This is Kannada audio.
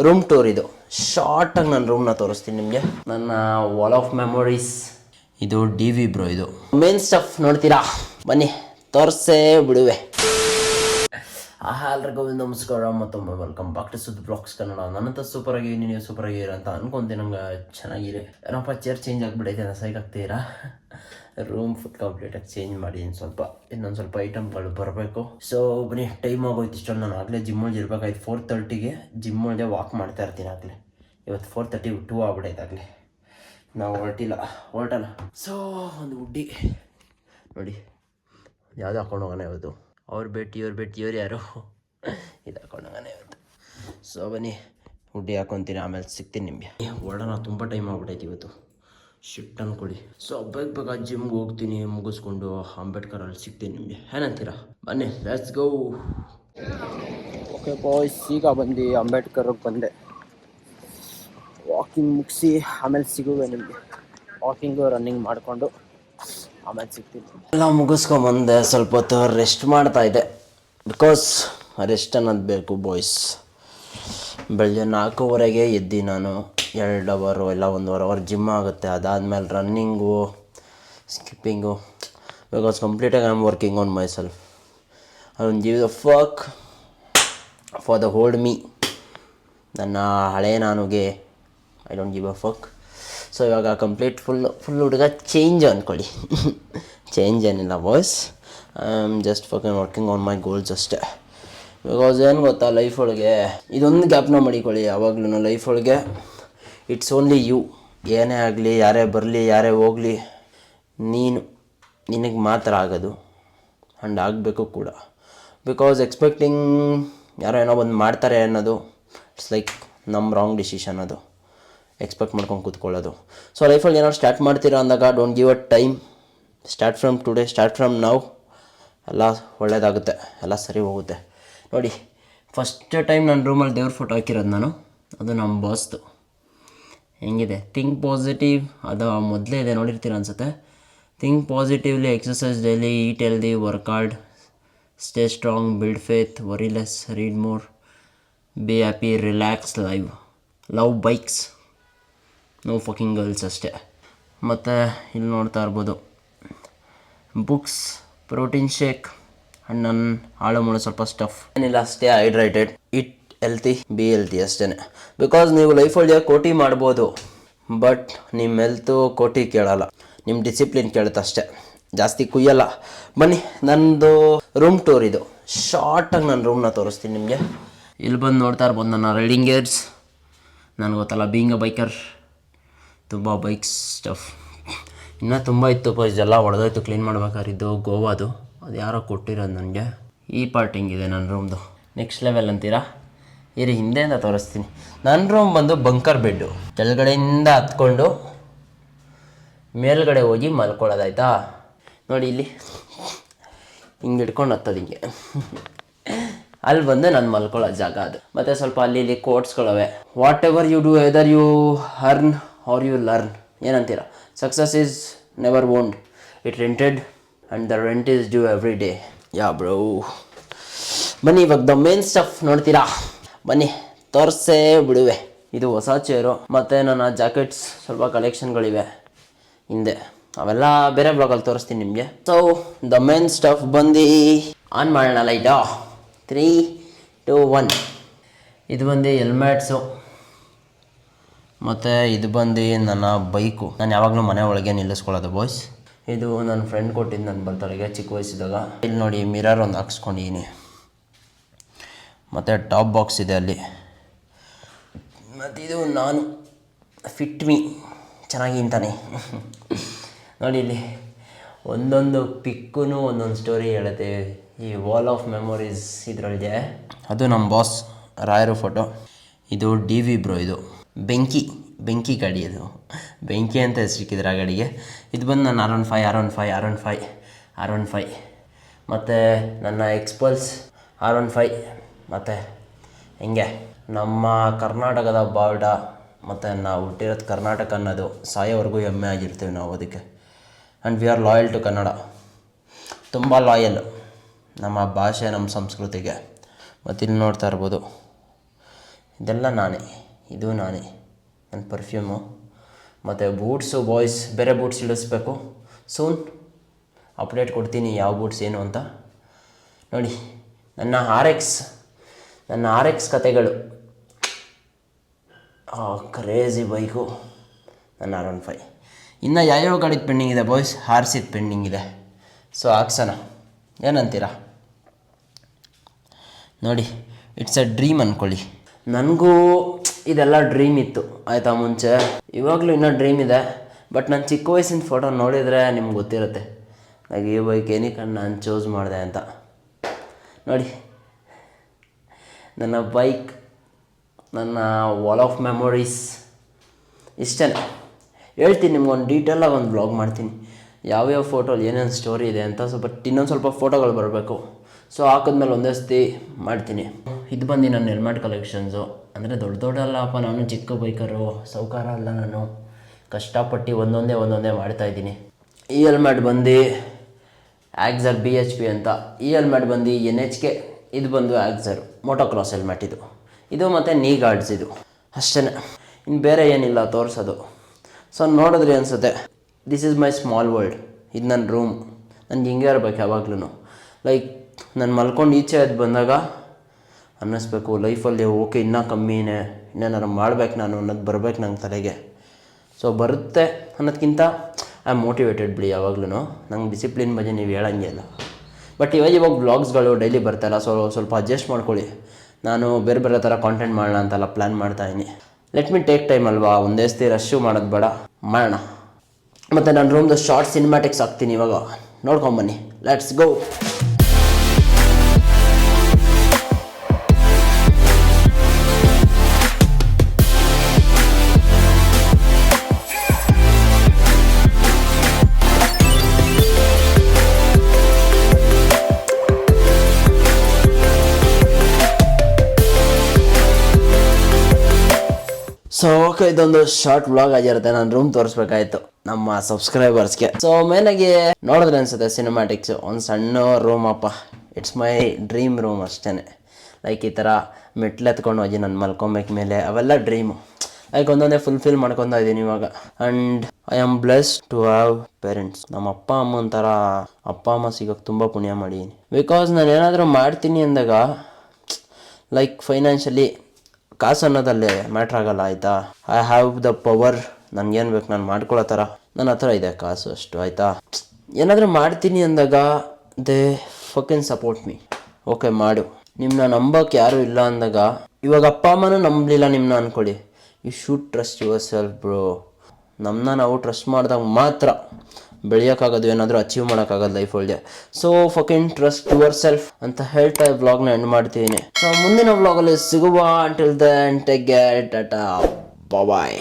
ರೂಮ್ ಟೂರ್ ಇದು. ಶಾರ್ಟಾಗಿ ನನ್ನ ರೂಮ್ನ ತೋರಿಸ್ತೀನಿ ನಿಮಗೆ. ನನ್ನ ವಾಲ್ ಆಫ್ ಮೆಮೊರೀಸ್ ಇದು DV ಬ್ರೋ. ಇದು ಮೇನ್ ಸ್ಟಫ್ ನೋಡ್ತೀರಾ, ಬನ್ನಿ ತೋರಿಸೇ ಬಿಡುವೆ. ಎಲ್ರಿಗೂ ನಮಸ್ಕಾರ, ಮತ್ತೊಮ್ಮೆ ವೆಲ್ಕಮ್ ಬ್ಯಾಕ್ ಟು ಸುದ್ ಬ್ಲಾಗ್ಸ್ ಕನ್ನಡ. ನನ್ನಂತ ಸೂಪರ್ ಆಗಿ ನೀವು ಸೂಪರ್ ಆಗಿರ ಅಂತ ಅನ್ಕೊಂತೀನಿ. ನಮ್ಗೆ ಚೆನ್ನಾಗಿದೆ ಏನಪ್ಪ, ಚೇರ್ ಚೇಂಜ್ ಆಗಿಬಿಡೈತೆ, ಸೈಕ್ ಆಗ್ತೀರಾ. ರೂಮ್ ಫುಡ್ ಕಂಪ್ಲೀಟಾಗಿ ಚೇಂಜ್ ಮಾಡಿ ಇನ್ನೊಂದು ಸ್ವಲ್ಪ ಐಟಮ್ಗಳು ಬರಬೇಕು. ಸೊ ಬನ್ನಿ, ಟೈಮ್ ಆಗೋಯ್ತು ಇಷ್ಟೊಂದು. ನಾನು ಆಗಲೇ ಜಿಮ್ಮಲ್ಲಿ ಇರಬೇಕಾಯ್ತು 4:30ಗೆ. ಜಿಮ್ಮಲ್ಲೇ ವಾಕ್ ಮಾಡ್ತಾ ಇರ್ತೀನಿ. ಆಗಲೇ ಇವತ್ತು 4:32 ಆಗ್ಬಿಡೈತೆ. ಆಗಲೇ ನಾವು ಹೊರಟಲ್ಲ. ಸೊ ಒಂದು ಹುಡ್ಡಿ ನೋಡಿ, ಯಾವುದು ಹಾಕೊಂಡು ಹೋಗೋಣ ಇವತ್ತು. ಅವ್ರ ಬೆಟ್ಟು ಇವ್ರು ಯಾರು ಇದು ಹಾಕೊಂಡು ಹೋಗೋಣ ಇವತ್ತು. ಸೊ ಬನ್ನಿ, ಹುಡ್ಡಿ ಹಾಕೊತೀನಿ, ಆಮೇಲೆ ಸಿಗ್ತೀನಿ ನಿಮಗೆ. ಹೊರಡೋಣ, ತುಂಬ ಟೈಮ್ ಆಗ್ಬಿಟ್ಟೈತಿ ಇವತ್ತು. ಶಿಫ್ಟ್ ಅಂದ್ಕೊಡಿ. ಸೊ ಬೇಗ ಜಿಮ್ಗೆ ಹೋಗ್ತೀನಿ, ಮುಗಿಸ್ಕೊಂಡು ಅಂಬೇಡ್ಕರಲ್ಲಿ ಸಿಗ್ತೀನಿ ನಿಮಗೆ. ಏನಂತೀರಾ? ಬನ್ನಿ, ಲೆಟ್ಸ್ ಗೋ. ಓಕೆ ಬಾಯ್ಸ್, ಈಗ ಬಂದು ಅಂಬೇಡ್ಕರ್ಗೆ ಬಂದೆ. ವಾಕಿಂಗ್ ಮುಗಿಸಿ ಆಮೇಲೆ ಸಿಗುವೆ ನಿಮಗೆ. ವಾಕಿಂಗು ರನ್ನಿಂಗ್ ಮಾಡಿಕೊಂಡು ಆಮೇಲೆ ಸಿಗ್ತೀನಿ. ಎಲ್ಲ ಮುಗಿಸ್ಕೊಂಬಂದೆ, ಸ್ವಲ್ಪ ಹೊತ್ತು ರೆಸ್ಟ್ ಮಾಡ್ತಾಯಿದ್ದೆ. ಬಿಕಾಸ್ ರೆಸ್ಟ್ ಅನ್ನೋದು ಬೇಕು ಬಾಯ್ಸ್. ಬೆಳಗ್ಗೆ 4:30ಗೆ ಎದ್ದು ನಾನು 2 ಅವರು ಇಲ್ಲ 1.5 ಅವರ್ ಜಿಮ್ ಆಗುತ್ತೆ. ಅದಾದಮೇಲೆ ರನ್ನಿಂಗು, ಸ್ಕಿಪ್ಪಿಂಗು. ಬಿಕಾಸ್ ಕಂಪ್ಲೀಟಾಗಿ I am working on myself. I don't give the fuck for the old me. ನನ್ನ ಹಳೆ ನಾನುಗೆ I don't give a fuck. So ಇವಾಗ ಕಂಪ್ಲೀಟ್ ಫುಲ್ ಹುಡುಗ ಚೇಂಜ್ ಅಂದ್ಕೊಳ್ಳಿ. ಚೇಂಜ್ ಏನಿಲ್ಲ boys, I am just working on my goals ಅಷ್ಟೇ. ಬಿಕಾಸ್ ಏನು ಗೊತ್ತಾ, ಲೈಫ್ ಒಳಗೆ ಇದೊಂದು ಗ್ಯಾಪ್ನ ಮಾಡಿಕೊಳ್ಳಿ ಯಾವಾಗ್ಲೂ. ಲೈಫ್ ಒಳಗೆ ಇಟ್ಸ್ ಓನ್ಲಿ ಯು. ಏನೇ ಆಗಲಿ, ಯಾರೇ ಬರಲಿ, ಯಾರೇ ಹೋಗಲಿ, ನಿನಗೆ ಮಾತ್ರ ಆಗೋದು. ಆ್ಯಂಡ್ ಆಗಬೇಕು ಕೂಡ. ಬಿಕಾಸ್ ಎಕ್ಸ್ಪೆಕ್ಟಿಂಗ್ ಯಾರೋ ಏನೋ ಒಂದು ಮಾಡ್ತಾರೆ ಅನ್ನೋದು ಇಟ್ಸ್ ಲೈಕ್ ನಮ್ಮ ರಾಂಗ್ ಡಿಸಿಷನ್. ಅದು ಎಕ್ಸ್ಪೆಕ್ಟ್ ಮಾಡ್ಕೊಂಡು ಕೂತ್ಕೊಳ್ಳೋದು. ಸೊ ಲೈಫಲ್ಲಿ ಏನಾದ್ರು ಸ್ಟಾರ್ಟ್ ಮಾಡ್ತೀರಾ ಅಂದಾಗ don't give a time. Start from today, start from now. ಎಲ್ಲ ಒಳ್ಳೆಯದಾಗುತ್ತೆ, ಎಲ್ಲ ಸರಿ ಹೋಗುತ್ತೆ. ನೋಡಿ, ಫಸ್ಟ್ ಟೈಮ್ ನನ್ನ ರೂಮಲ್ಲಿ ದೇವ್ರ ಫೋಟೋ ಹಾಕಿರೋದು ನಾನು. ಅದು ನಮ್ಮ ಬಾಸ್ದು. ಹೆಂಗಿದೆ? Think positive. ಅದು ಮೊದಲೇ ಇದೆ, ನೋಡಿರ್ತೀರ ಅನಿಸುತ್ತೆ. Think positively, exercise daily, eat healthy, work hard, stay strong, build faith, worry less, read more, be happy, relax, love bikes, no fucking girls ಅಷ್ಟೇ. ಮತ್ತು ಇಲ್ಲಿ ನೋಡ್ತಾ ಇರ್ಬೋದು ಬುಕ್ಸ್, ಪ್ರೋಟೀನ್ ಶೇಕ್ ಆ್ಯಂಡ್ ನನ್ನ ಆಳು ಸ್ವಲ್ಪ ಸ್ಟಫ್. ಏನಿಲ್ಲ, stay hydrated, it healthy, be healthy ಅಷ್ಟೇ. ಬಿಕಾಸ್ ನೀವು ಲೈಫಲ್ಲಿ ಕೋಟಿ ಮಾಡ್ಬೋದು, ಬಟ್ ನಿಮ್ಮ ಹೆಲ್ತು ಕೋಟಿ ಕೇಳಲ್ಲ, ನಿಮ್ಮ ಡಿಸಿಪ್ಲಿನ್ ಕೇಳುತ್ತೆ ಅಷ್ಟೇ. ಜಾಸ್ತಿ ಕುಯ್ಯಲ್ಲ. ಬನ್ನಿ, ನನ್ನದು ರೂಮ್ ಟೂರ್ ಇದು. ಶಾರ್ಟಾಗಿ ನನ್ನ ರೂಮ್ನ ತೋರಿಸ್ತೀನಿ ನಿಮಗೆ. ಇಲ್ಲಿ ಬಂದು ನೋಡ್ತಾ ಇರ್ಬೋದು ನನ್ನ ರೈಡಿಂಗ್ ಗೇರ್ಸ್. ನನಗೆ ಗೊತ್ತಲ್ಲ, ಬೀಯಿಂಗ್ ಅ ಬೈಕರ್, ತುಂಬ ಬೈಕ್ಸ್ ಸ್ಟಫ್. ಇನ್ನೂ ತುಂಬ ಇತ್ತು ಬಾಯ್ಸ್, ಎಲ್ಲ ಹೊಡೆದೋಯ್ತು ಕ್ಲೀನ್ ಮಾಡ್ಬೇಕಾಗಿದ್ದು. ಗೋವಾದು ಅದು ಯಾರೋ ಕೊಟ್ಟಿರೋದು ನನಗೆ. ಈ ಪಾರ್ಟ್ ಹಿಂಗಿದೆ ನನ್ನ ರೂಮ್ದು. ನೆಕ್ಸ್ಟ್ ಲೆವೆಲ್ ಅಂತೀರಾ? ಇರಿ, ಹಿಂದೆಯಿಂದ ತೋರಿಸ್ತೀನಿ. ನನ್ನ ರೂಮ್ ಬಂದು ಬಂಕರ್ ಬೆಡ್ಡು. ಕೆಳಗಡೆಯಿಂದ ಹತ್ಕೊಂಡು ಮೇಲ್ಗಡೆ ಹೋಗಿ ಮಲ್ಕೊಳ್ಳೋದಾಯ್ತಾ. ನೋಡಿ ಇಲ್ಲಿ ಹಿಂಗೆ ಹಿಡ್ಕೊಂಡು ಹತ್ತೋದು ಹಿಂಗೆ. ಅಲ್ಲಿ ಬಂದು ನಾನು ಮಲ್ಕೊಳ್ಳೋ ಜಾಗ ಅದು. ಮತ್ತು ಸ್ವಲ್ಪ ಅಲ್ಲಿ ಇಲ್ಲಿ ಕೋಟ್ಸ್ಗಳವೆ. Whatever you do, either you earn or you learn. ಏನಂತೀರ? Success is never owned, it rented and the rent is due every day. Yeah bro. ಬನ್ನಿ, ಇವಾಗ ದ ಮೇನ್ ಸ್ಟಫ್ ನೋಡ್ತೀರಾ, ಬನ್ನಿ ತೋರಿಸೇ ಬಿಡುವೆ. ಇದು ಹೊಸ ಚೇರು. ಮತ್ತು ನನ್ನ ಜಾಕೆಟ್ಸ್ ಸ್ವಲ್ಪ ಕಲೆಕ್ಷನ್ಗಳಿವೆ ಹಿಂದೆ, ಅವೆಲ್ಲ ಬೇರೆ ಬ್ಲಾಗಲ್ಲಿ ತೋರಿಸ್ತೀನಿ ನಿಮಗೆ. ಸೊ ದ ಮೇನ್ ಸ್ಟಫ್ ಬಂದು ಆನ್ ಮಾಡೋಣ ಲೈಟಾ. 3, 2, 1. ಇದು ಬಂದು ಹೆಲ್ಮೆಟ್ಸು. ಮತ್ತು ಇದು ಬಂದು ನನ್ನ ಬೈಕು. ನಾನು ಯಾವಾಗಲೂ ಮನೆ ಒಳಗೆ ನಿಲ್ಲಿಸ್ಕೊಳ್ಳೋದು ಬಾಯ್ಸ್. ಇದು ನನ್ನ ಫ್ರೆಂಡ್ ಕೊಟ್ಟಿದ್ದು ನನ್ನ ಬರ್ತಡೆಗೆ ಚಿಕ್ಕ ವಯಸ್ಸಿದ್ದಾಗ. ಇಲ್ಲಿ ನೋಡಿ, ಮಿರರ್ ಒಂದು ಹಾಕ್ಸ್ಕೊಂಡಿದ್ದೀನಿ. ಮತ್ತು ಟಾಪ್ ಬಾಕ್ಸ್ ಇದೆ ಅಲ್ಲಿ. ಮತ್ತು ಇದು ನಾನು ಫಿಟ್ ಮೀ ಚೆನ್ನಾಗಿ ಅಂತಾನೆ. ನೋಡಿ ಇಲ್ಲಿ ಒಂದೊಂದು ಪಿಕ್ಕೂ ಒಂದೊಂದು ಸ್ಟೋರಿ ಹೇಳುತ್ತೆ. ಈ ವಾಲ್ ಆಫ್ ಮೆಮೊರೀಸ್ ಇದರೊಳಗೆ ಅದು ನಮ್ಮ ಬಾಸ್ ರಾಯರು ಫೋಟೋ. ಇದು DV ಬ್ರೋ. ಇದು ಬೆಂಕಿ ಗಾಡಿ. ಅದು ಬೆಂಕಿ ಅಂತ ಹೆಸರಿಕ್ಕಿದ್ರು ಆ ಗಾಡಿಗೆ. ಇದು ಬಂದು ನನ್ನ R15. ಮತ್ತು ನನ್ನ ಎಕ್ಸ್ಪಲ್ಸ್ R15. ಮತ್ತು ಹಿಂಗೆ ನಮ್ಮ ಕರ್ನಾಟಕದ ಬಾರ್ಡ, ಮತ್ತು ನಾವು ಹುಟ್ಟಿರೋದು ಕರ್ನಾಟಕ ಅನ್ನೋದು ಸಾಯೋವರೆಗೂ ಹೆಮ್ಮೆ ಆಗಿರ್ತೀವಿ ನಾವು ಅದಕ್ಕೆ. And we are loyal to Kannada. ತುಂಬ ಲಾಯಲ್ ನಮ್ಮ ಭಾಷೆ, ನಮ್ಮ ಸಂಸ್ಕೃತಿಗೆ. ಮತ್ತು ಇಲ್ಲಿ ನೋಡ್ತಾ ಇರ್ಬೋದು ಇದೆಲ್ಲ ನಾನೇ, ಇದು ನಾನೇ. ನನ್ನ ಪರ್ಫ್ಯೂಮು ಮತ್ತು ಬೂಟ್ಸು ಬಾಯ್ಸ್, ಬೇರೆ ಬೂಟ್ಸ್ ಇಳಿಸ್ಬೇಕು ಸೂನ್. ಅಪ್ಡೇಟ್ ಕೊಡ್ತೀನಿ ಯಾವ ಬೂಟ್ಸ್ ಏನು ಅಂತ. ನೋಡಿ ನನ್ನ ಆರ್ ಎಕ್ಸ್ ಕತೆಗಳು. ಕ್ರೇಜಿ ಬೈಕು ನನ್ನ R15. ಇನ್ನು ಯಾವ್ಯಾವ ಗಾಡಿದು ಪೆಂಡಿಂಗ್ ಇದೆ ಬಾಯ್ಸ್? ಹಾರ್ಸಿದ ಪೆಂಡಿಂಗ್ ಇದೆ. ಸೊ ಹಾಕ್ಸೋಣ, ಏನಂತೀರಾ? ನೋಡಿ, ಇಟ್ಸ್ ಅ ಡ್ರೀಮ್ ಅಂದ್ಕೊಳ್ಳಿ. ನನಗೂ ಇದೆಲ್ಲ ಡ್ರೀಮ್ ಇತ್ತು ಆಯಿತಾ ಮುಂಚೆ, ಇವಾಗಲೂ ಇನ್ನೂ ಡ್ರೀಮ್ ಇದೆ. ಬಟ್ ನಾನು ಚಿಕ್ಕ ವಯಸ್ಸಿನ ಫೋಟೋ ನೋಡಿದರೆ ನಿಮ್ಗೆ ಗೊತ್ತಿರುತ್ತೆ ನನಗೆ ಈ ಬೈಕ್ ಏನಕ್ಕೆ ನಾನು ಚೂಸ್ ಮಾಡಿದೆ ಅಂತ. ನೋಡಿ ನನ್ನ ಬೈಕ್, ನನ್ನ ವಾಲ್ ಆಫ್ ಮೆಮೊರೀಸ್. ಇಷ್ಟೇ ಹೇಳ್ತೀನಿ ನಿಮ್ಗೊಂದು ಡೀಟೇಲಾಗಿ ಒಂದು ಬ್ಲಾಗ್ ಮಾಡ್ತೀನಿ, ಯಾವ್ಯಾವ ಫೋಟೋಲಿ ಏನೇನು ಸ್ಟೋರಿ ಇದೆ ಅಂತ. ಇನ್ನೊಂದು ಸ್ವಲ್ಪ ಫೋಟೋಗಳು ಬರಬೇಕು. ಸೊ ಹಾಕಿದ್ಮೇಲೆ ಒಂದೇ ಸತಿ ಮಾಡ್ತೀನಿ. ಇದು ಬಂದು ನನ್ನ ಹೆಲ್ಮೆಟ್ ಕಲೆಕ್ಷನ್ಸು. ಅಂದರೆ ದೊಡ್ಡಲ್ಲಪ್ಪ, ನಾನು ಚಿಕ್ಕ ಬೈಕರು, ಸೌಕಾರ ಅಲ್ಲ ನಾನು. ಕಷ್ಟಪಟ್ಟು ಒಂದೊಂದೇ ಮಾಡ್ತಾಯಿದ್ದೀನಿ. ಈ ಹೆಲ್ಮೆಟ್ ಬಂದು ಆಕ್ಸರ್ BHP ಅಂತ. ಈ ಹೆಲ್ಮೆಟ್ ಬಂದು NHK. ಇದು ಬಂದು ಆಕ್ಸರ್ ಮೋಟೋಕ್ರಾಸ್ ಹೆಲ್ಮೆಟ್ ಇದು ಮತ್ತು ನೀ ಗಾರ್ಡ್ಸ್ ಇದು. ಅಷ್ಟೇ, ಇನ್ನು ಬೇರೆ ಏನಿಲ್ಲ ತೋರಿಸೋದು. ಸೊ ನೋಡಿದ್ರಿ ಅನಿಸುತ್ತೆ, this is my small world. ಇದು ನನ್ನ ರೂಮ್. ನನಗೆ ಹಿಂಗೆ ಇರ್ಬೇಕು ಯಾವಾಗ್ಲೂ. ಲೈಕ್ ನಾನು ಮಲ್ಕೊಂಡು ಈಚೆ ಅದು ಬಂದಾಗ ಅನ್ನಿಸ್ಬೇಕು ಲೈಫಲ್ಲಿ ಓಕೆ ಇನ್ನೂ ಕಮ್ಮಿನೇ, ಇನ್ನೇನಾರು ಮಾಡ್ಬೇಕು ನಾನು ಅನ್ನೋದು ಬರಬೇಕು ನಂಗೆ ತಲೆಗೆ. ಸೊ ಬರುತ್ತೆ ಅನ್ನೋದಕ್ಕಿಂತ ಐ ಆಮ್ ಮೋಟಿವೇಟೆಡ್ ಬಿಡಿ ಯಾವಾಗ್ಲೂ. ನಂಗೆ ಡಿಸಿಪ್ಲಿನ್ ಬಗ್ಗೆ ನೀವು ಹೇಳಂಗೆ ಇಲ್ಲ. ಬಟ್ ಇವಾಗ ವ್ಲಾಗ್ಸ್ಗಳು ಡೈಲಿ ಬರ್ತಾಯಿಲ್ಲ. ಸೊ ಸ್ವಲ್ಪ ಅಡ್ಜಸ್ಟ್ ಮಾಡ್ಕೊಳ್ಳಿ. ನಾನು ಬೇರೆ ಥರ ಕಾಂಟೆಂಟ್ ಮಾಡೋಣ ಅಂತೆಲ್ಲ ಪ್ಲ್ಯಾನ್ ಮಾಡ್ತಾಯಿದ್ದೀನಿ. ಲೆಟ್ ಮಿ ಟೇಕ್ ಟೈಮ್ ಅಲ್ವಾ, ಒಂದೇ ಸತಿ ರಶ್ಶು ಮಾಡೋದು ಬೇಡ, ಮಾಡೋಣ. ಮತ್ತು ನನ್ನ ರೂಮ್ದು ಶಾರ್ಟ್ ಸಿನಿಮ್ಯಾಟಿಕ್ಸ್ ಹಾಕ್ತೀನಿ ಇವಾಗ, ನೋಡ್ಕೊಂಬನ್ನಿ. Let's go. ಸೊ ಓಕೆ, ಇದೊಂದು ಶಾರ್ಟ್ ವ್ಲಾಗ್ ಆಗಿರುತ್ತೆ. ನಾನು ರೂಮ್ ತೋರಿಸ್ಬೇಕಾಯ್ತು ನಮ್ಮ ಸಬ್ಸ್ಕ್ರೈಬರ್ಸ್ಗೆ. ಸೊ ಮೇನಾಗಿ ನೋಡಿದ್ರೆ ಅನಿಸುತ್ತೆ ಸಿನಿಮ್ಯಾಟಿಕ್ಸು ಒಂದು ಸಣ್ಣ ರೂಮ್ ಅಪ್ಪ. ಇಟ್ಸ್ ಮೈ ಡ್ರೀಮ್ ರೂಮ್ ಅಷ್ಟೇ. ಲೈಕ್ ಈ ಥರ ಮೆಟ್ಲು ಎತ್ಕೊಂಡು ಹೋಗಿ ನಾನು ಮಲ್ಕೊಬೇಕು ಮೇಲೆ, ಅವೆಲ್ಲ ಡ್ರೀಮು. ಲೈಕ್ ಒಂದೊಂದೇ ಫುಲ್ಫಿಲ್ ಮಾಡ್ಕೊತಾ ಇದ್ದೀನಿ ಇವಾಗ. And I am blessed to have parents. ನಮ್ಮ ಅಪ್ಪ ಅಮ್ಮ ಸಿಗೋಕ್ಕೆ ತುಂಬ ಪುಣ್ಯ ಮಾಡಿದ್ದೀನಿ. ಬಿಕಾಸ್ ನಾನು ಏನಾದರೂ ಮಾಡ್ತೀನಿ ಅಂದಾಗ ಲೈಕ್ ಫೈನಾನ್ಷಿಯಲಿ ಕಾಸು ಅನ್ನೋದಲ್ಲೇ ಮ್ಯಾಟ್ರ್ ಆಗಲ್ಲ ಆಯಿತಾ. I have the power. ನನಗೇನು ಬೇಕು ನಾನು ಮಾಡ್ಕೊಳ್ಳೋ ಥರ ನನ್ನ ಹತ್ರ ಇದೆ ಕಾಸು ಅಷ್ಟು ಆಯಿತಾ. ಏನಾದರೂ ಮಾಡ್ತೀನಿ ಅಂದಾಗ ದೇ ಫಕಿನ್ ಸಪೋರ್ಟ್ ಮೀ. ಓಕೆ ಮಾಡು. ನಿಮ್ಮನ್ನ ನಂಬೋಕ್ಕೆ ಯಾರೂ ಇಲ್ಲ ಅಂದಾಗ, ಇವಾಗ ಅಪ್ಪ ಅಮ್ಮನೂ ನಂಬಲಿಲ್ಲ ನಿಮ್ಮನ್ನ ಅಂದ್ಕೊಳ್ಳಿ, you should trust yourself bro. ನಮ್ಮನ್ನ ನಾವು ಟ್ರಸ್ಟ್ ಮಾಡಿದಾಗ ಮಾತ್ರ ಬೆಳೆಯೋಕ್ಕಾಗೋದು, ಏನಾದರೂ ಅಚೀವ್ ಮಾಡೋಕ್ಕಾಗೋದು ಲೈಫ್ ಒಳಗೆ. So fucking trust yourself ಅಂತ ಹೇಳ್ತಾ ವ್ಲಾಗ್ನ ಎಂಡ್ ಮಾಡ್ತೀನಿ. ಸೊ ಮುಂದಿನ ವ್ಲಾಗಲ್ಲಿ ಸಿಗುವ. Until then take care, ta-ta, ಬಾಯ್.